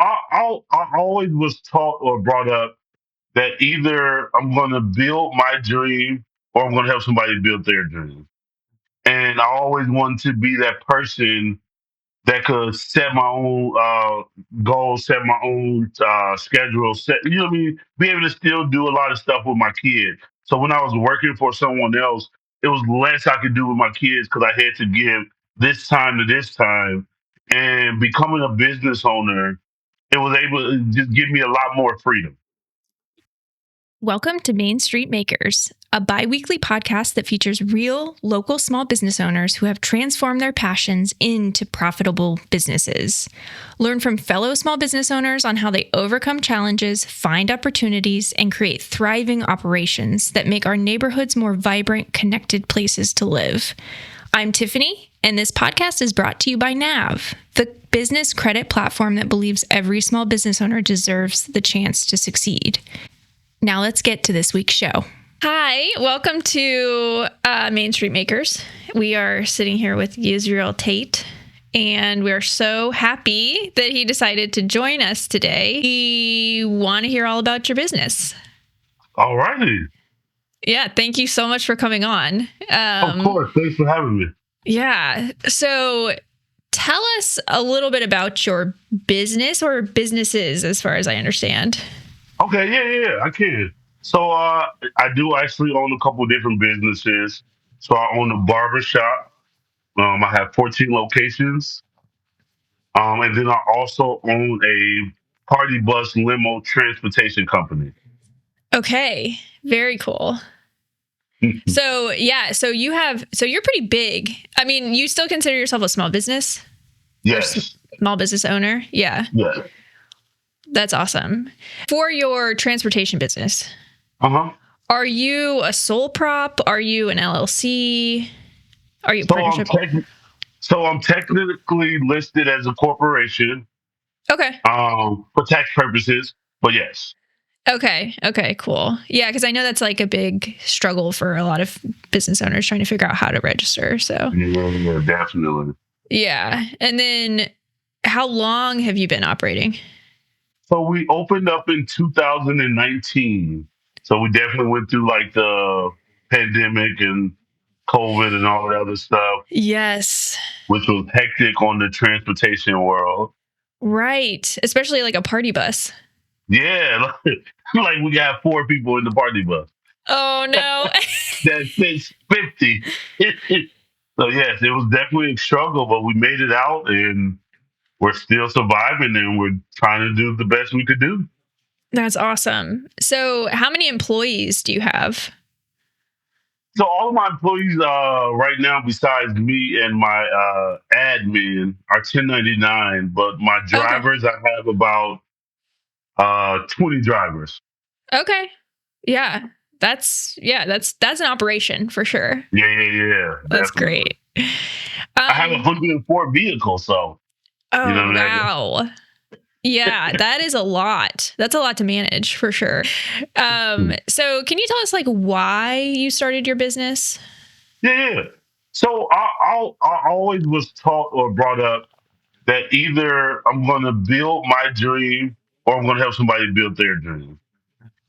I always was taught or brought up that either I'm going to build my dream or I'm going to help somebody build their dream. And I always wanted to be that person that could set my own goals, set my own schedule, set, you know what I mean? Be able to still do a lot of stuff with my kids. So when I was working for someone else, it was less I could do with my kids because I had to give this time to this time. And becoming a business owner, it was able to just give me a lot more freedom. Welcome to Main Street Makers, a bi-weekly podcast that features real, local small business owners who have transformed their passions into profitable businesses. Learn from fellow small business owners on how they overcome challenges, find opportunities, and create thriving operations that make our neighborhoods more vibrant, connected places to live. I'm Tiffany, and this podcast is brought to you by NAV, the business credit platform that believes every small business owner deserves the chance to succeed. Now let's get to this week's show. Hi, welcome to Main Street Makers. We are sitting here with Yizreel Tate, and we're so happy that he decided to join us today. We want to hear all about your business. All righty. Yeah, thank you so much for coming on. Of course. Thanks for having me. Yeah. So tell us a little bit about your business or businesses, as far as I understand. Okay, yeah, I can. So I do actually own a couple different businesses. So I own a barber shop. I have 14 locations. And then I also own a party bus limo transportation company. Okay, very cool. So you're pretty big. I mean, you still consider yourself a small business? Yes. Small business owner? Yeah. Yeah. That's awesome. For your transportation business, are you a sole prop? Are you an LLC? Are you a partnership? I'm technically listed as a corporation. Okay. For tax purposes, but yes. Okay, cool. Yeah, because I know that's like a big struggle for a lot of business owners trying to figure out how to register. So Yeah, definitely. Yeah. And then how long have you been operating? So we opened up in 2019. So we definitely went through like the pandemic and COVID and all that other stuff. Yes. Which was hectic on the transportation world. Right. Especially like a party bus. Yeah. Like we got 4 people in the party bus. Oh, no. That fits 50. So yes, it was definitely a struggle, but we made it out and we're still surviving and we're trying to do the best we could do. That's awesome. So how many employees do you have? So all of my employees right now, besides me and my admin, are 1099. But my drivers, I have about 20 drivers. Okay. Yeah. That's an operation for sure. Yeah. That's great. I have 104 vehicles, so. Oh, you know wow. Yeah, that is a lot. That's a lot to manage for sure. So can you tell us like why you started your business? Yeah. So I always was taught or brought up that either I'm going to build my dream or I'm going to help somebody build their dream.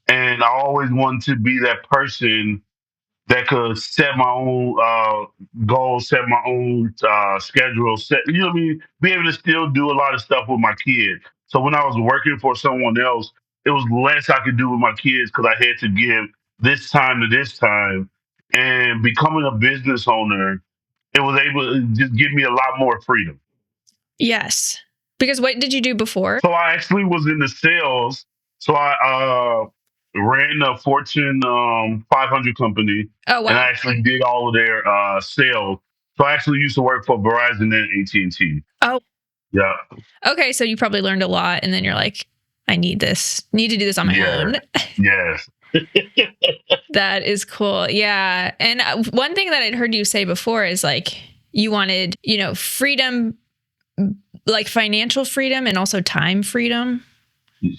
And I always wanted to be that person that could set my own goals, set my own schedule, set, you know what I mean? Be able to still do a lot of stuff with my kids. So when I was working for someone else, it was less I could do with my kids because I had to give this time to this time. And becoming a business owner, it was able to just give me a lot more freedom. Yes. Because what did you do before? So I actually was in the sales. So I ran a Fortune 500 company. Oh, wow. And I actually did all of their sales. So I actually used to work for Verizon and AT&T. Oh. Yeah. Okay, so you probably learned a lot, and then you're like, I need to do this on my own. Yes. That is cool. Yeah. And one thing that I'd heard you say before is like you wanted, freedom, like financial freedom and also time freedom.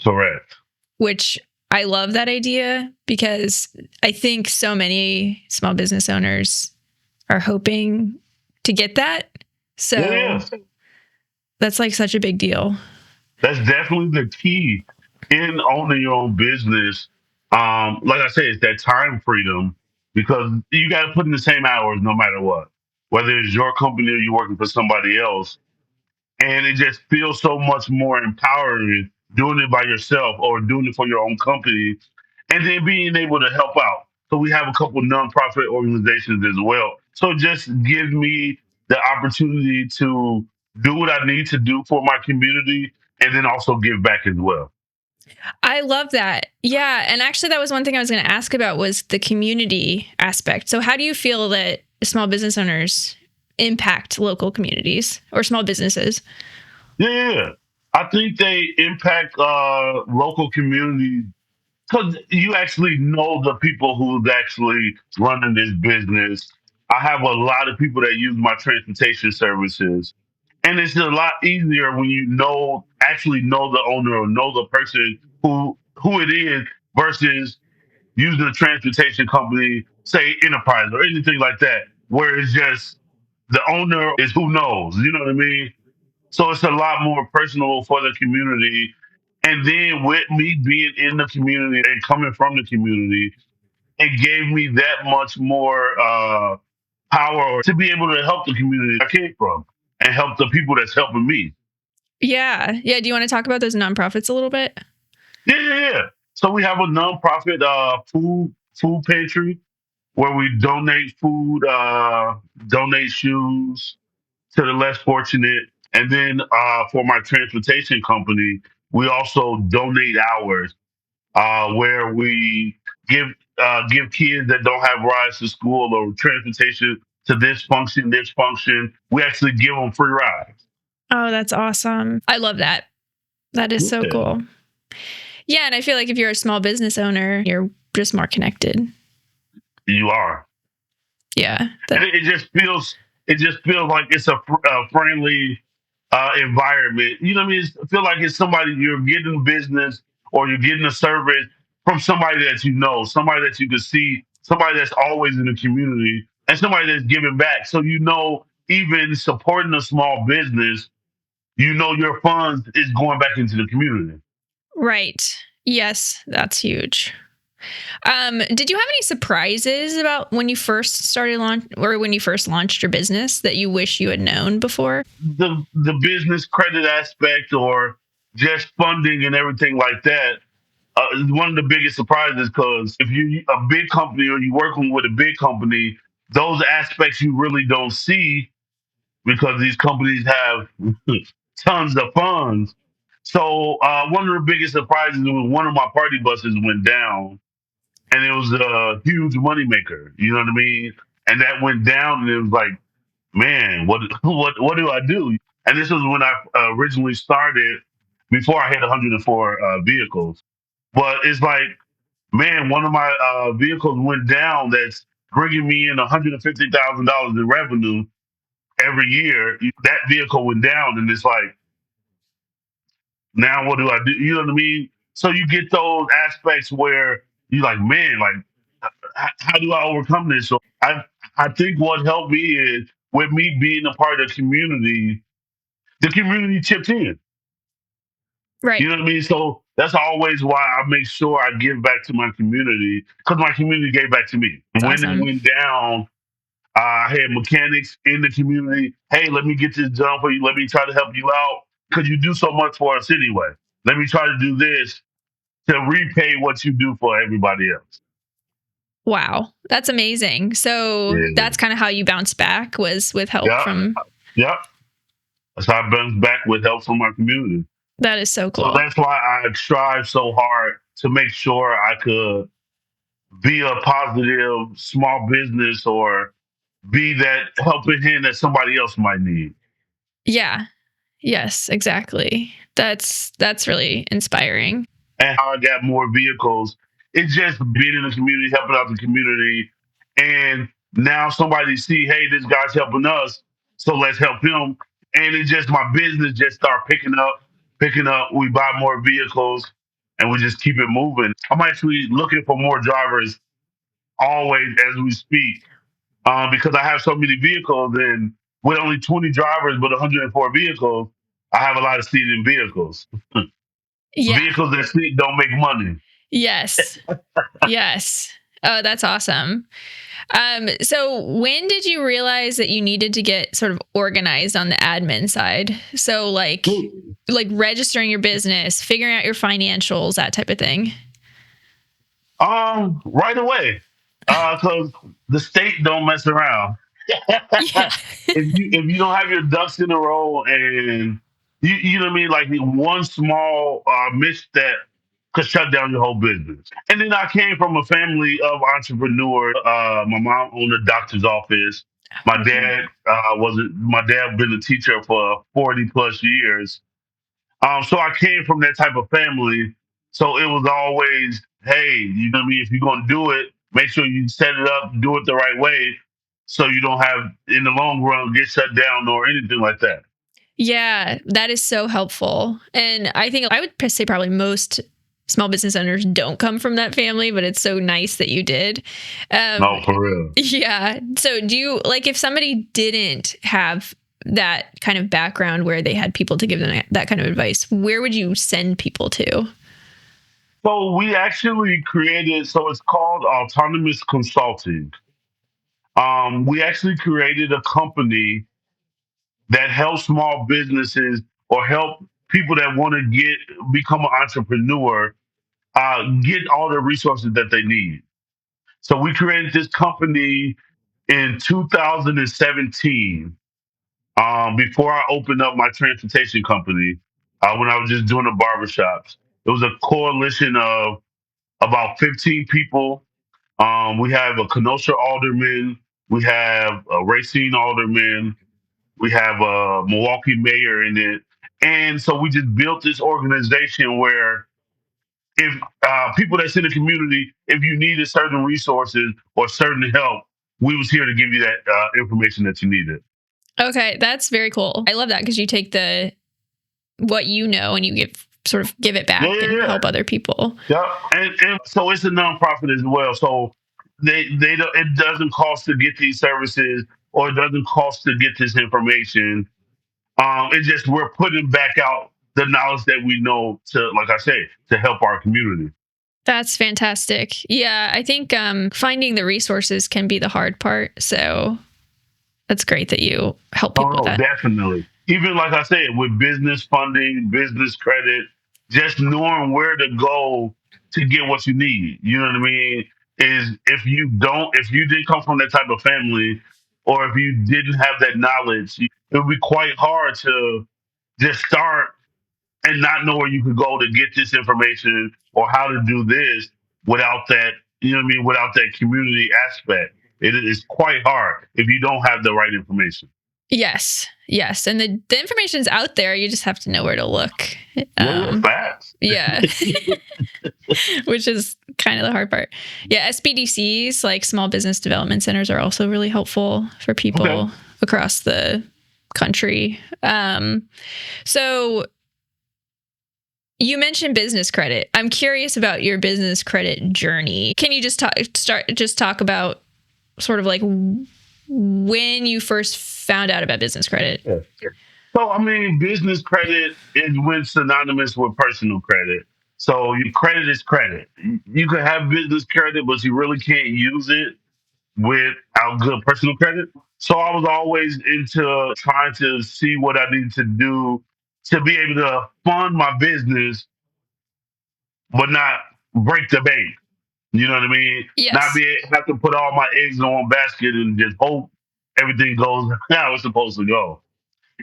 Correct. Which I love that idea because I think so many small business owners are hoping to get that. So that's like such a big deal. That's definitely the key in owning your own business. Like I said, it's that time freedom because you got to put in the same hours no matter what, whether it's your company or you're working for somebody else. And it just feels so much more empowering doing it by yourself or doing it for your own company and then being able to help out. So we have a couple nonprofit organizations as well. So it just gives me the opportunity to do what I need to do for my community and then also give back as well. I love that. Yeah, and actually that was one thing I was going to ask about was the community aspect. So how do you feel that small business owners impact local communities or small businesses? Yeah, yeah, yeah. I think they impact local communities because you actually know the people who's actually running this business. I have a lot of people that use my transportation services, and it's a lot easier when you actually know the owner or know the person who it is versus using a transportation company, say Enterprise or anything like that, where it's just the owner is who knows. You know what I mean? So it's a lot more personal for the community. And then with me being in the community and coming from the community, it gave me that much more power to be able to help the community I came from and help the people that's helping me. Yeah. Yeah, do you want to talk about those nonprofits a little bit? Yeah, yeah, yeah. So we have a nonprofit food pantry where we donate food, donate shoes, to the less fortunate. And then for my transportation company, we also donate hours where we give give kids that don't have rides to school or transportation to this function. We actually give them free rides. Oh, that's awesome. I love that. That is so Yeah, cool. Yeah, and I feel like if you're a small business owner, you're just more connected. you are. Yeah. And it just feels like it's a friendly environment. You know what I mean? I feel like it's somebody you're getting business or you're getting a service from somebody that you know, somebody that you can see, somebody that's always in the community, and somebody that's giving back. So you know, even supporting a small business, you know your funds is going back into the community. Right. Yes, that's huge. Did you have any surprises about when you first started launch or when you first launched your business that you wish you had known before? The business credit aspect or just funding and everything like that is one of the biggest surprises because if you a big company or you're working with a big company, those aspects you really don't see because these companies have tons of funds. So one of the biggest surprises was one of my party buses went down, and it was a huge moneymaker. You know what I mean? And that went down, and it was like, man, what do I do? And this was when I originally started before I had 104 vehicles. But it's like, man, one of my vehicles went down that's bringing me in $150,000 in revenue every year. That vehicle went down, and it's like, now what do I do? You know what I mean? So you get those aspects where you're like, man, like, how do I overcome this? So I think what helped me is with me being a part of the community chipped in. Right. You know what I mean? So that's always why I make sure I give back to my community because my community gave back to me. It's When it awesome. went down, I had mechanics in the community. Hey, let me get this done for you. Let me try to help you out because you do so much for us anyway. Let me try to do this to repay what you do for everybody else. Wow. That's amazing. So Yeah. that's kind of how you bounce back was with help Yeah. from Yep. That's how I bounce back with help from my community. that is so So cool. that's why I strive so hard to make sure I could be a positive small business or be that helping hand that somebody else might need. Yeah. Yes, exactly. That's really inspiring. And how I got more vehicles. It's just being in the community, helping out the community. And now somebody see, hey, this guy's helping us, so let's help him. And it just my business just start picking up. We buy more vehicles and we just keep it moving. I'm actually looking for more drivers always as we speak because I have so many vehicles and with only 20 drivers but 104 vehicles, I have a lot of seed in vehicles. Yeah. Vehicles that seed don't make money. Yes. Yes. Oh, that's awesome. So when did you realize that you needed to get sort of organized on the admin side? So like registering your business, figuring out your financials, that type of thing. Right away, because the state don't mess around. Yeah. If you don't have your ducks in a row, and you know what I mean, like one small misstep could shut down your whole business. And then I came from a family of entrepreneurs. My mom owned a doctor's office. My Okay. dad my dad been a teacher for 40 plus years. So I came from that type of family. So it was always, hey, you know what I mean? If you're gonna do it, make sure you set it up, do it the right way, so you don't have in the long run get shut down or anything like that. Yeah, that is so helpful. And I think I would say probably most small business owners don't come from that family, but it's so nice that you did. Um, No, for real. yeah. So do you like if somebody didn't have that kind of background where they had people to give them that kind of advice, where would you send people to? So we actually created, so it's called autonomous consulting. We actually created a company that helps small businesses or help people that want to become an entrepreneur get all the resources that they need. So we created this company in 2017, before I opened up my transportation company, when I was just doing the barbershops. It was a coalition of about 15 people. We have a Kenosha alderman, we have a Racine alderman, we have a Milwaukee mayor in it. And so we just built this organization where if people that's in the community, if you needed certain resources or certain help, we was here to give you that information that you needed. Okay, that's very cool. I love that because you take the what you know and you give it Yeah, back yeah, and yeah. help other people. Yeah, and so it's a nonprofit as well. So they don't, it doesn't cost to get these services or it doesn't cost to get this information. It's just we're putting back out the knowledge that we know to, like I say, to help our community. That's fantastic. Yeah, I think finding the resources can be the hard part. So that's great that you help Oh people with no, that. definitely. Even like I said, with business funding, business credit, just knowing where to go to get what you need. You know what I mean? Is if you didn't come from that type of family, or if you didn't have that knowledge, it would be quite hard to just start and not know where you could go to get this information or how to do this without that. You know what I mean? Without that community aspect, it is quite hard if you don't have the right information. Yes, yes, and the information's out there. You just have to know where to look. Yeah, yeah, facts. Yeah, which is kind of the hard part. Yeah, SBDCs like small business development centers are also really helpful for Okay. people across the country. So you mentioned business credit. I'm curious about your business credit journey. Can you just talk about sort of like when you first found out about business credit? Yeah. So, I mean, business credit is when synonymous with personal credit. So, your credit is credit. You can have business credit, but you really can't use it without good personal credit. So, I was always into trying to see what I needed to do to be able to fund my business, but not break the bank. You know what I mean? Not Yes. have to put all my eggs in one basket and just hope everything goes how it's supposed to go.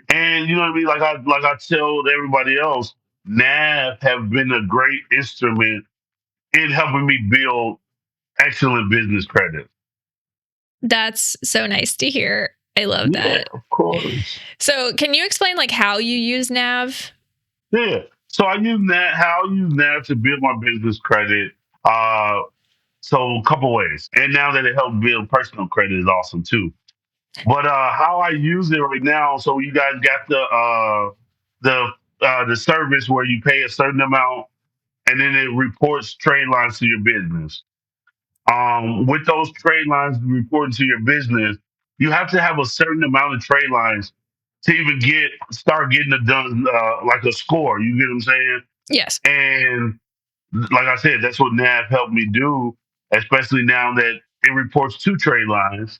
And you know what I mean? Like I tell everybody else, NAV have been a great instrument in helping me build excellent business credit. That's so nice to hear. I love Yeah, that. of course. So, can you explain like how you use Nav? Yeah. So I use that how I use NAV to build my business credit. Uh so a couple ways. And now that it helps build personal credit is awesome too. But how I use it right now, so you guys got the service where you pay a certain amount and then it reports trade lines to your business. With those trade lines reporting to your business, you have to have a certain amount of trade lines to even start getting it done, like a score. You get what I'm saying? Yes. And like I said, that's what NAV helped me do, especially now that it reports two trade lines.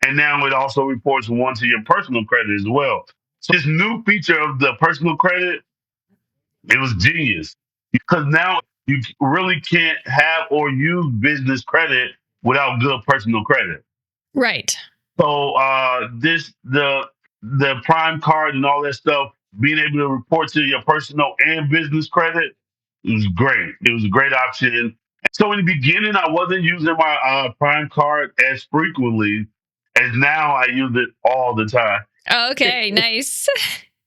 And now it also reports one to your personal credit as well. So this new feature of the personal credit, it was genius because now you really can't have or use business credit without good personal credit. Right. So the prime card and all that stuff, being able to report to your personal and business credit, it was great. It was a great option. So in the beginning, I wasn't using my prime card as frequently as now. I use it all the time. Okay, nice.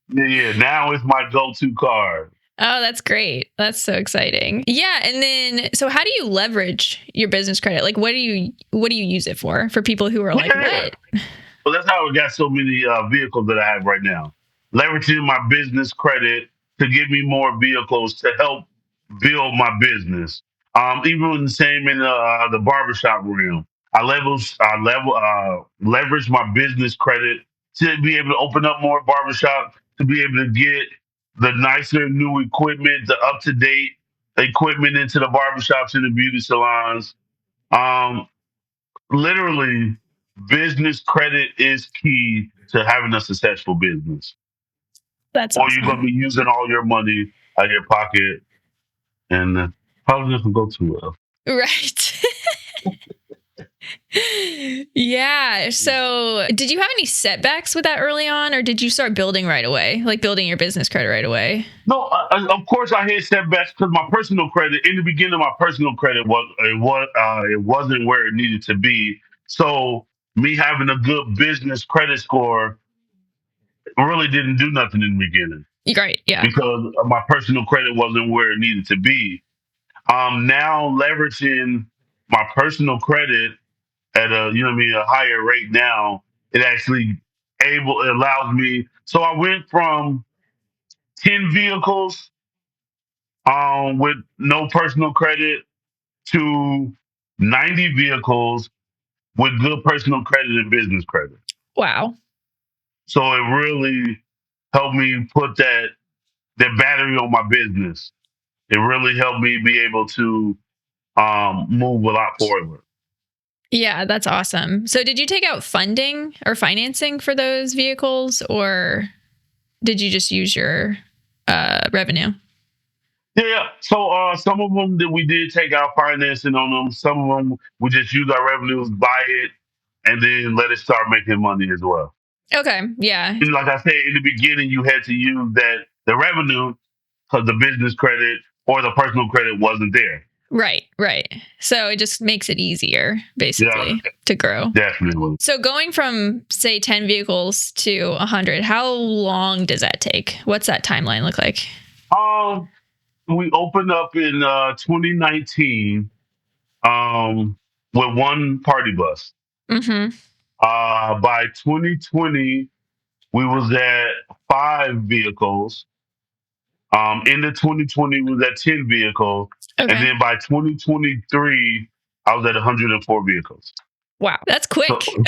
Yeah, now it's my go-to card. Oh, that's great. That's so exciting. Yeah, and then so how do you leverage your business credit? Like what do you use it for people who are like, Yeah. "What?" Well, that's how I got so many vehicles that I have right now. Leveraging my business credit to give me more vehicles to help build my business. Even the same in the barbershop realm. Leverage my business credit to be able to open up more barbershop, to be able to get the nicer new equipment, the up to date equipment into the barbershops and the beauty salons. Um, Literally, business credit is key to having a successful business, That's or you're going to awesome. be using all your money out of your pocket and probably doesn't go too well. Right. Yeah. So, did you have any setbacks with that early on, or did you start building right away, like building your business credit right away? No, of course I had setbacks because my personal credit in the beginning, my personal credit it wasn't where it needed to be. So me having a good business credit score really didn't do nothing in the beginning Right. Yeah. because my personal credit wasn't where it needed to be. Now leveraging my personal credit at a you know what I mean a higher rate now, it allows me. So I went from 10 vehicles with no personal credit to 90 vehicles with good personal credit and business credit. Wow. So it really helped me put that battery on my business. It really helped me be able to move a lot forward. Yeah, that's awesome. So, did you take out funding or financing for those vehicles, or did you just use your revenue? Yeah. So some of them that we did take out financing on them. Some of them we just use our revenues, buy it, and then let it start making money as well. Okay. Yeah. And like I said in the beginning, you had to use the revenue because the business credit or the personal credit wasn't there. Right. Right. So it just makes it easier, Yeah, basically, to grow. definitely. So going from say 10 vehicles to 100, how long does that take? What's that timeline look like? Um, we opened up in 2019 with one party bus. Mm-hmm. By 2020, we was at 5 vehicles. In the 2020, we was at 10 vehicles. And Okay. then by 2023, I was at 104 vehicles. Wow. That's So, quick.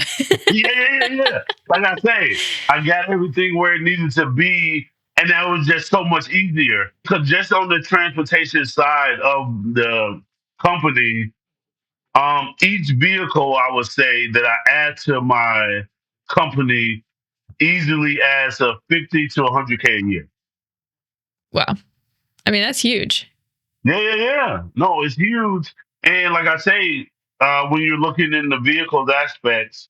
yeah. Like I say, I got everything where it needed to be. And that was just so much easier. Because just on the transportation side of the company, each vehicle I would say that I add to my company easily adds a 50 to 100K a year. Wow. I mean, that's huge. Yeah. No, it's huge. And like I say, when you're looking in the vehicles aspects,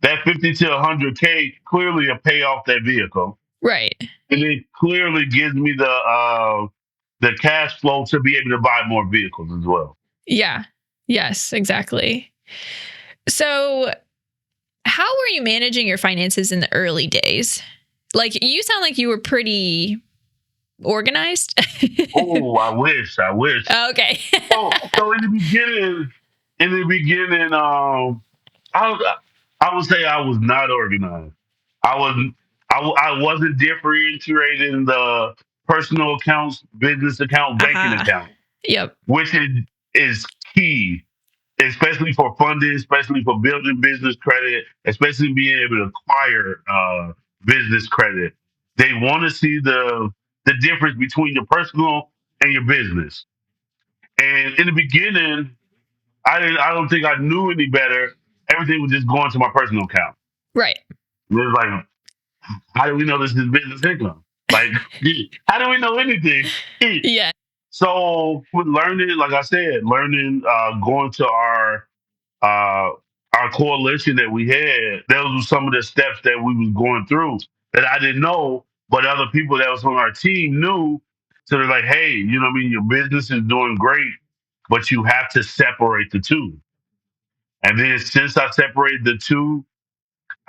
that 50 to 100K clearly will pay off that vehicle. Right. And it clearly gives me the cash flow to be able to buy more vehicles as well. Yeah. Yes, exactly. So, how were you managing your finances in the early days? Like, you sound like you were pretty organized. Oh, I wish. Okay. So in the beginning, I would say I was not organized. I was I wasn't differentiating the personal accounts, business account, banking Uh-huh. account, Yep. which is key, especially for funding, especially for building business credit, especially being able to acquire business credit. They want to see the difference between your personal and your business. And in the beginning, I don't think I knew any better. Everything was just going to my personal account. Right. It was like, how do we know this is business income? Like, how do we know anything? Yeah. So with learning, like I said, going to uh, our coalition that we had, those were some of the steps that we was going through that I didn't know, but other people that was on our team knew. So they're like, hey, you know what I mean? Your business is doing great, but you have to separate the two. And then since I separated the two,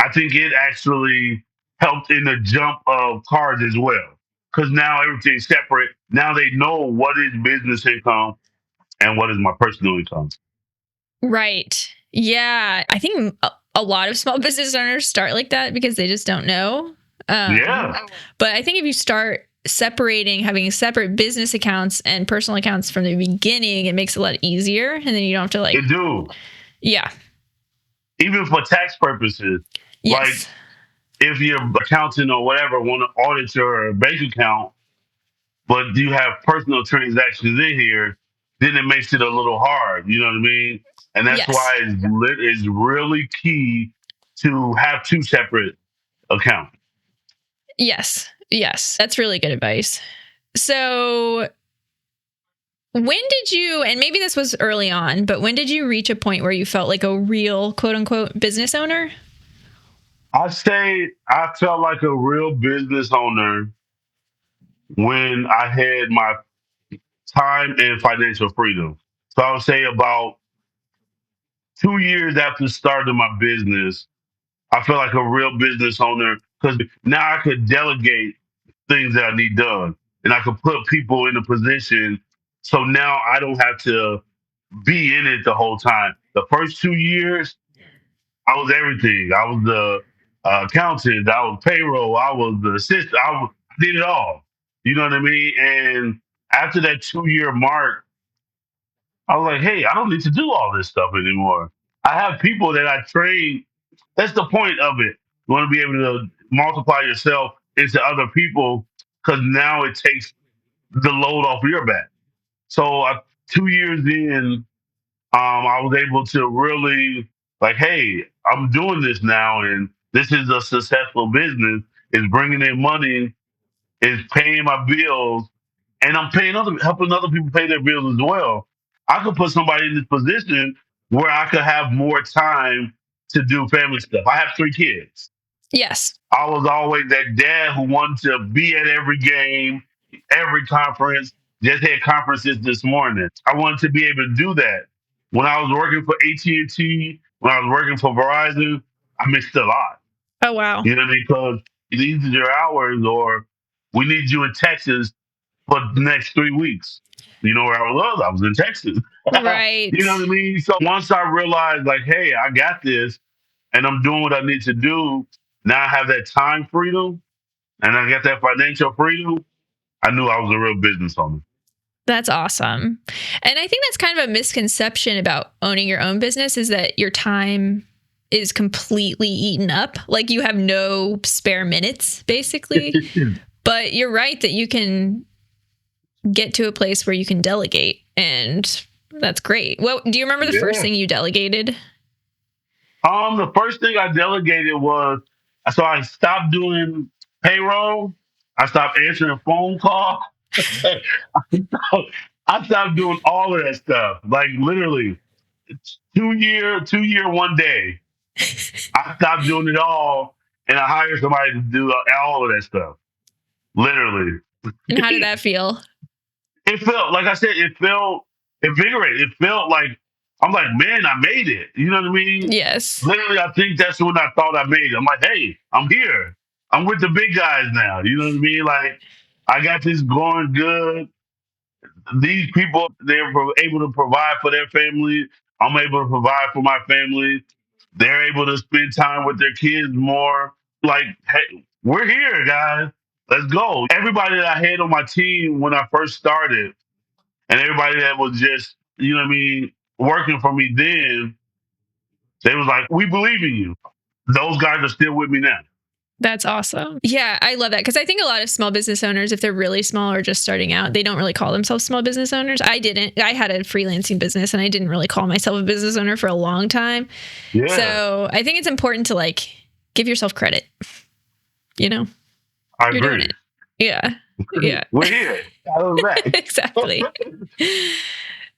I think it actually helped in the jump of cars as well. Because now everything's separate. Now they know what is business income and what is my personal income. Right. Yeah. I think a lot of small business owners start like that because they just don't know. Yeah, But I think if you start separating, having separate business accounts and personal accounts from the beginning, it makes it a lot easier. And then you don't have to it do. yeah. Even for tax purposes. Like Yes. if your accountant or whatever want to audit your bank account, but you have personal transactions in here, then it makes it a little hard. You know what I mean? And that's Yes. why it's really key to have two separate accounts. Yes. Yes. That's really good advice. So when did you, and maybe this was early on, but when did you reach a point where you felt like a real quote unquote business owner? I say I felt like a real business owner when I had my time and financial freedom. So I would say about 2 years after starting my business, I feel like a real business owner because now I could delegate things that I need done and I could put people in a position. So now I don't have to be in it the whole time. The first 2 years, I was everything. I was the accountant, I was payroll, I was the assistant, I did it all. You know what I mean? And after that 2 year mark, I was like, hey, I don't need to do all this stuff anymore. I have people that I train. That's the point of it. You want to be able to multiply yourself into other people because now it takes the load off your back. So 2 years in, I was able to really like, hey, I'm doing this now, and this is a successful business. It's bringing in money, it's paying my bills, and I'm helping other people pay their bills as well. I could put somebody in this position where I could have more time to do family stuff. I have 3 kids. Yes. I was always that dad who wanted to be at every game, every conference. Just had conferences this morning. I wanted to be able to do that. When I was working for AT&T, when I was working for Verizon, I missed a lot. Oh, wow. You know what I mean? Because these are your hours, or we need you in Texas for the next 3 weeks. You know where I was? I was in Texas. Right. You know what I mean? So once I realized, like, hey, I got this and I'm doing what I need to do, now I have that time freedom and I got that financial freedom. I knew I was a real business owner. That's awesome. And I think that's kind of a misconception about owning your own business is that your time is completely eaten up. Like you have no spare minutes, basically. But you're right that you can get to a place where you can delegate. And that's great. Well, do you remember the first thing you delegated? The first thing I delegated was so I stopped doing payroll. I stopped answering phone calls. I stopped doing all of that stuff. Like literally 2 year, one day. I stopped doing it all and I hired somebody to do all of that stuff. Literally. And how did that feel? It felt, like I said, it felt invigorating. It felt like, I'm like, man, I made it. You know what I mean? Yes. Literally, I think that's when I thought I made it. I'm like, hey, I'm here. I'm with the big guys now. You know what I mean? Like, I got this going good. These people, they're able to provide for their family. I'm able to provide for my family. They're able to spend time with their kids more. Like, hey, we're here, guys. Let's go. Everybody that I had on my team when I first started, and everybody that was just, you know what I mean, working for me then, they was like, we believe in you. Those guys are still with me now. That's awesome. Yeah, I love that because I think a lot of small business owners, if they're really small or just starting out, they don't really call themselves small business owners. I didn't. I had a freelancing business and I didn't really call myself a business owner for a long time. Yeah, So I think it's important to like give yourself credit. You know, I you're doing agree. it. Yeah. Yeah. We're here. I was back. Exactly.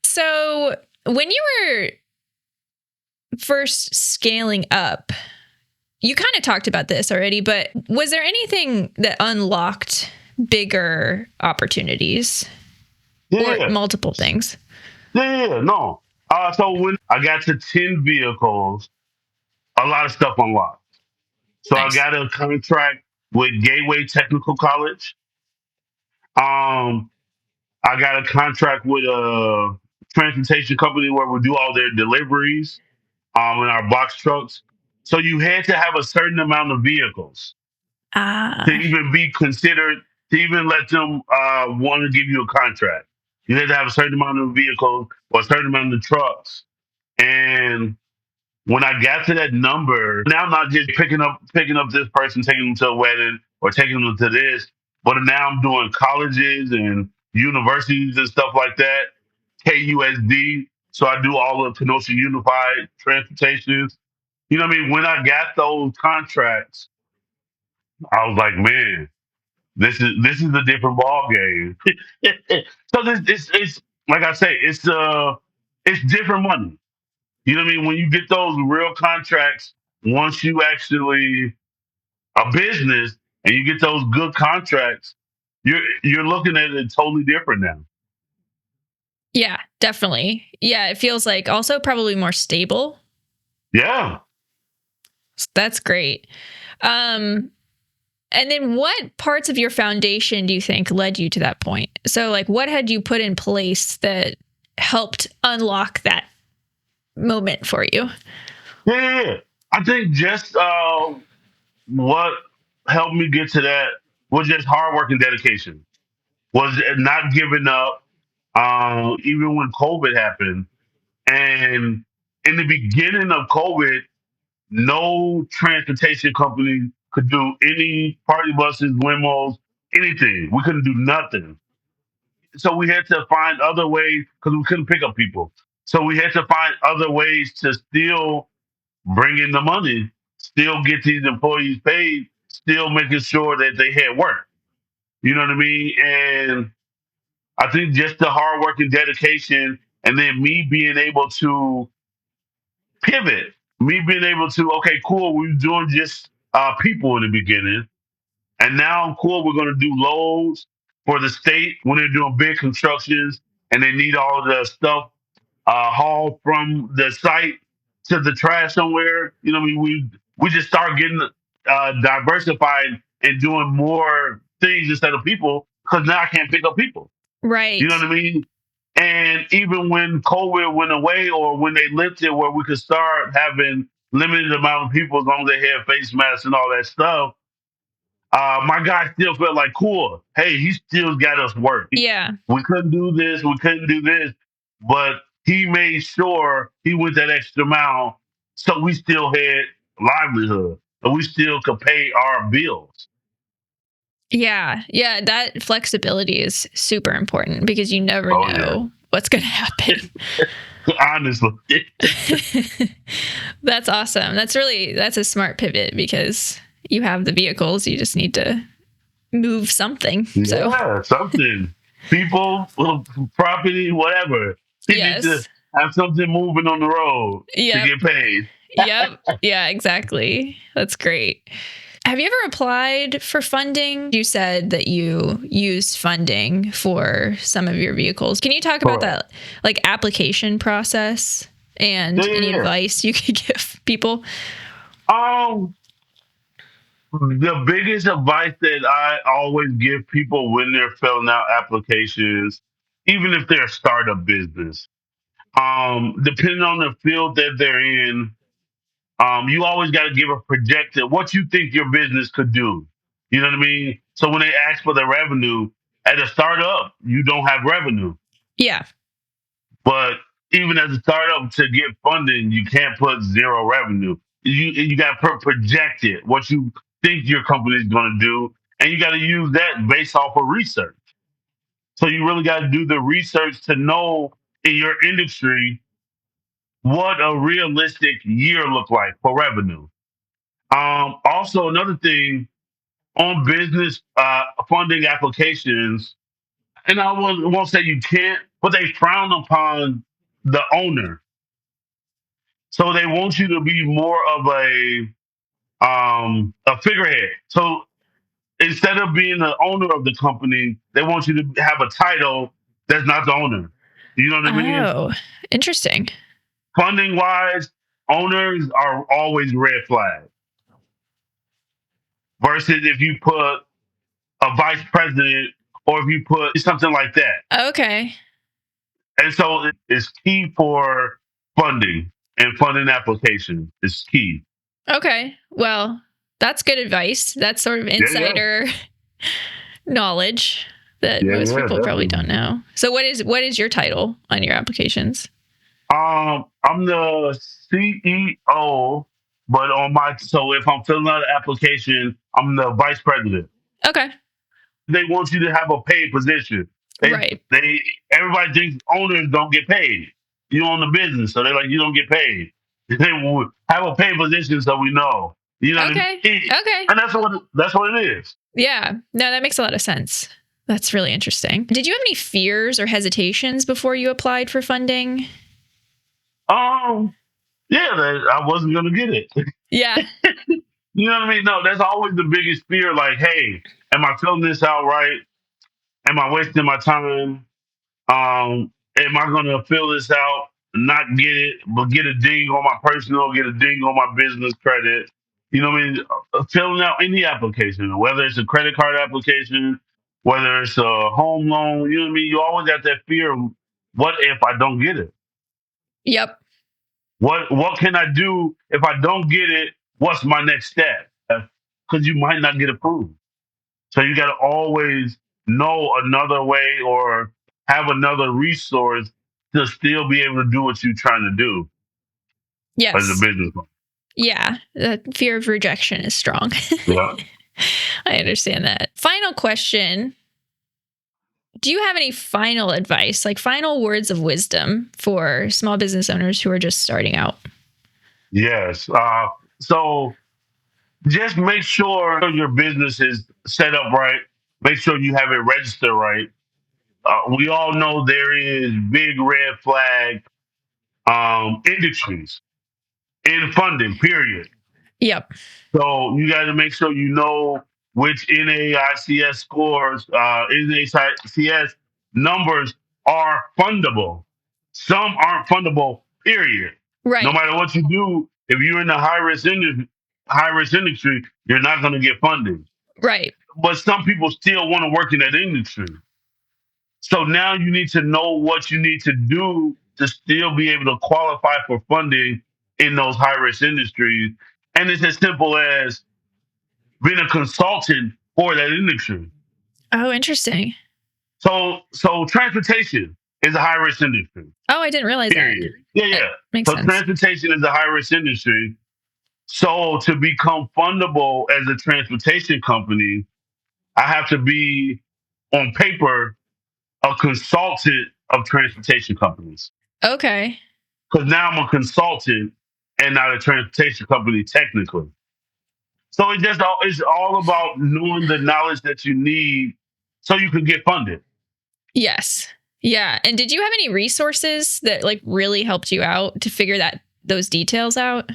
So when you were first scaling up, you kind of talked about this already, but was there anything that unlocked bigger opportunities or Yeah, multiple things? yeah, no. So when I got to 10 vehicles, a lot of stuff unlocked. So I Nice. got a contract with Gateway Technical College. Um, I got a contract with a transportation company where we do all their deliveries in our box trucks. So you had to have a certain amount of vehicles to Ah, even be considered, to even let them want to give you a contract. You had to have a certain amount of vehicles or a certain amount of trucks. And when I got to that number, now I'm not just picking up this person, taking them to a wedding or taking them to this, but now I'm doing colleges and universities and stuff like that. KUSD. So I do all of Kenosha Unified Transportation. You know what I mean? When I got those contracts, I was like, man, this is a different ball game. So this it's like I say, it's different money. You know what I mean? When you get those real contracts, once you actually a business and you get those good contracts, you're looking at it totally different now. yeah, definitely. Yeah, it feels like also probably more stable. Yeah. That's great. Um, and then what parts of your foundation do you think led you to that point? So, like, what had you put in place that helped unlock that moment for you? Yeah. I think just what helped me get to that was just hard work and dedication. Was not giving up. Even when COVID happened, and in the beginning of COVID, no transportation company could do any party buses, limos, anything. We couldn't do nothing. So we had to find other ways because we couldn't pick up people. So we had to find other ways to still bring in the money, still get these employees paid, still making sure that they had work. You know what I mean? And I think just the hard work and dedication, and then me being able to pivot, me being able to, okay, cool, we were doing just people in the beginning, and now cool, we're going to do loads for the state when they're doing big constructions and they need all the stuff hauled from the site to the trash somewhere. You know, what I mean, we just start getting diversified and doing more things instead of people because now I can't pick up people. You know Right. what I mean? And even when COVID went away or when they lifted where we could start having limited amount of people as long as they had face masks and all that stuff, my guy still felt like cool. Hey, he still got us work. Yeah. We couldn't do this, we couldn't do this, but he made sure he went that extra mile so we still had livelihood, so we still could pay our bills. Yeah. Yeah. That flexibility is super important because you never Oh yeah, know what's going to happen. honestly, That's awesome. That's a smart pivot because you have the vehicles. You just need to move something. So, yeah, something. People, property, whatever. You need to yes. have something moving on the road to Yep. get paid. Yep. Yeah, exactly. That's great. Have you ever applied for funding? You said that you used funding for some of your vehicles. Can you talk about Correct. that like application process Yeah, and yeah, any yeah. advice you could give people? Um, the biggest advice that I always give people when they're filling out applications, even if they're a startup business, depending on the field that they're in, you always got to give a projected what you think your business could do. You know what I mean? So when they ask for the revenue at a startup, you don't have revenue. Yeah. But even as a startup, to get funding, you can't put zero revenue. You got to project it. What you think your company is going to do, and you got to use that based off of research. So you really got to do the research to know in your industry what a realistic year look like for revenue. Also, another thing on business funding applications, and won't say you can't, but they frown upon the owner. So they want you to be more of a figurehead. So instead of being the owner of the company, they want you to have a title that's not the owner. You know what I mean? Oh, interesting. Funding wise, owners are always red flag. Versus if you put a vice president or if you put something like that. Okay. And so it's key for funding and funding application is key. Okay. Well, that's good advice. That's sort of Yeah, yeah. insider knowledge that Yeah, most yeah, people probably definitely. don't know. So what is your title on your applications? I'm the CEO, but so if I'm filling out an application, I'm the vice president. Okay. They want you to have a paid position. Right. They everybody thinks owners don't get paid. You own the business, so they're like you don't get paid. They will have a paid position so we know. You know what I Okay. mean? Okay. And that's what it is. Yeah. No, that makes a lot of sense. That's really interesting. Did you have any fears or hesitations before you applied for funding? Um, yeah, I wasn't gonna get it. Yeah. You know what I mean? No, that's always the biggest fear. Like, hey, am I filling this out right? Am I wasting my time? Am I gonna fill this out, not get it, but get a ding on my personal, get a ding on my business credit? You know what I mean? Filling out any application, whether it's a credit card application, whether it's a home loan, you know what I mean? You always got that fear of what if I don't get it? Yep. What can I do if I don't get it? What's my next step? Because you might not get approved. So you got to always know another way or have another resource to still be able to do what you're trying to do as a Yes. business owner. Yeah. The fear of rejection is strong. Yeah. I understand that. Final question. Do you have any final advice, like final words of wisdom for small business owners who are just starting out? Yes. So just make sure your business is set up right. Make sure you have it registered right. We all know there is big red flag industries in funding, period. Yep. So you got to make sure you know which NAICS scores, NAICS numbers are fundable. Some aren't fundable, period. No Right. matter what you do, if you're in the high risk industry, you're not going to get funding. Right. But some people still want to work in that industry. So now you need to know what you need to do to still be able to qualify for funding in those high risk industries. And it's as simple as being a consultant for that industry. Oh, interesting. So transportation is a high risk industry. Oh, I didn't realize that. Period. Yeah, That yeah. makes So sense. transportation is a high risk industry. So to become fundable as a transportation company, I have to be on paper a consultant of transportation companies. Okay. Because now I'm a consultant and not a transportation company technically. So it's all about knowing the knowledge that you need so you can get funded. Yes. Yeah. And did you have any resources that like really helped you out to figure those details out?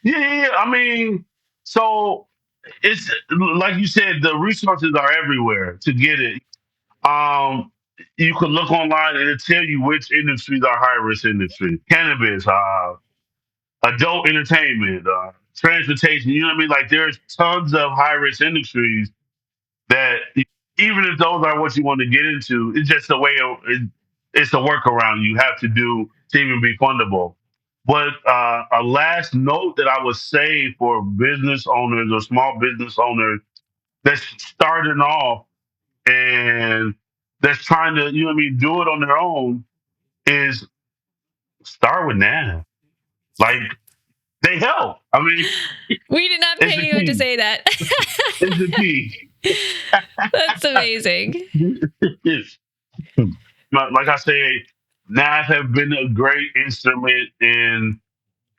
Yeah, yeah, yeah. I mean, so it's like you said, the resources are everywhere to get it. Um, you can look online and it tell you which industries are high risk industries. Cannabis, adult entertainment, transportation. You know what I mean? Like there's tons of high risk industries that even if those are what you want to get into, it's just it's a workaround you have to do to even be fundable. But a last note that I would say for business owners or small business owners that's starting off and that's trying to, you know what I mean, do it on their own is start with NAV. Like They help. I mean, We did not it's pay the you to key. say that. It's the key. That's amazing. It's- like I say, NAV have been a great instrument in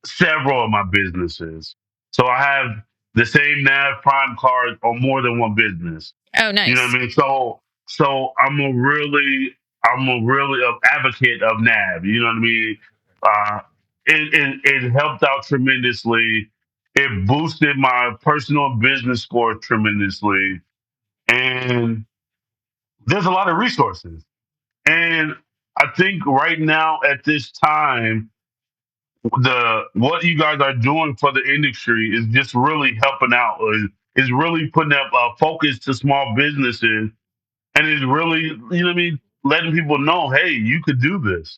several of my businesses. So I have the same NAV Prime card on more than one business. Oh, You know what nice. I mean? So I'm a really advocate of NAV. You know what I mean? Uh, it helped out tremendously. It boosted my personal and business score tremendously, and there's a lot of resources. And I think right now at this time, the what you guys are doing for the industry is just really helping out. Is really putting up focus to small businesses, and is really, you know what I mean, letting people know, hey, you could do this,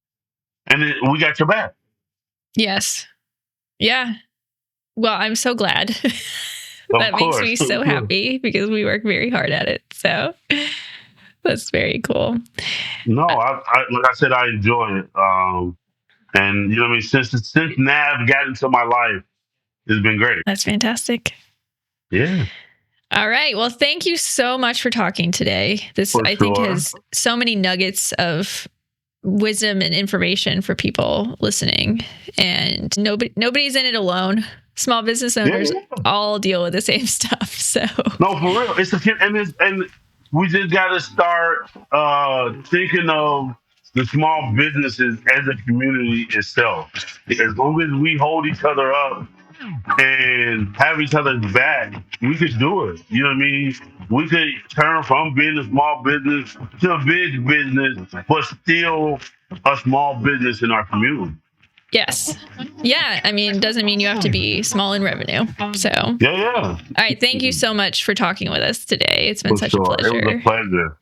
and we got your back. Yes. Yeah. Well, I'm so glad. Of That makes me course, of so course. happy because we work very hard at it. So that's very cool. No, I like I said, I enjoy it. And you know what I mean. Since Nav got into my life, it's been great. That's fantastic. Yeah, All right. Well, thank you so much for talking today. This, for I think, sure. has so many nuggets of wisdom and information for people listening. And nobody's in it alone. Small business Yeah, owners yeah. all deal with the same stuff. So, No, for real. And we just got to start thinking of the small businesses as a community itself. As long as we hold each other up and have each other's back, we could do it. You know what I mean? We could turn from being a small business to a big business, but still a small business in our community. yes. Yeah. I mean, doesn't mean you have to be small in revenue. So, Yeah, yeah, all right. Thank you so much for talking with us today. It's been for such a sure. It was a pleasure. pleasure.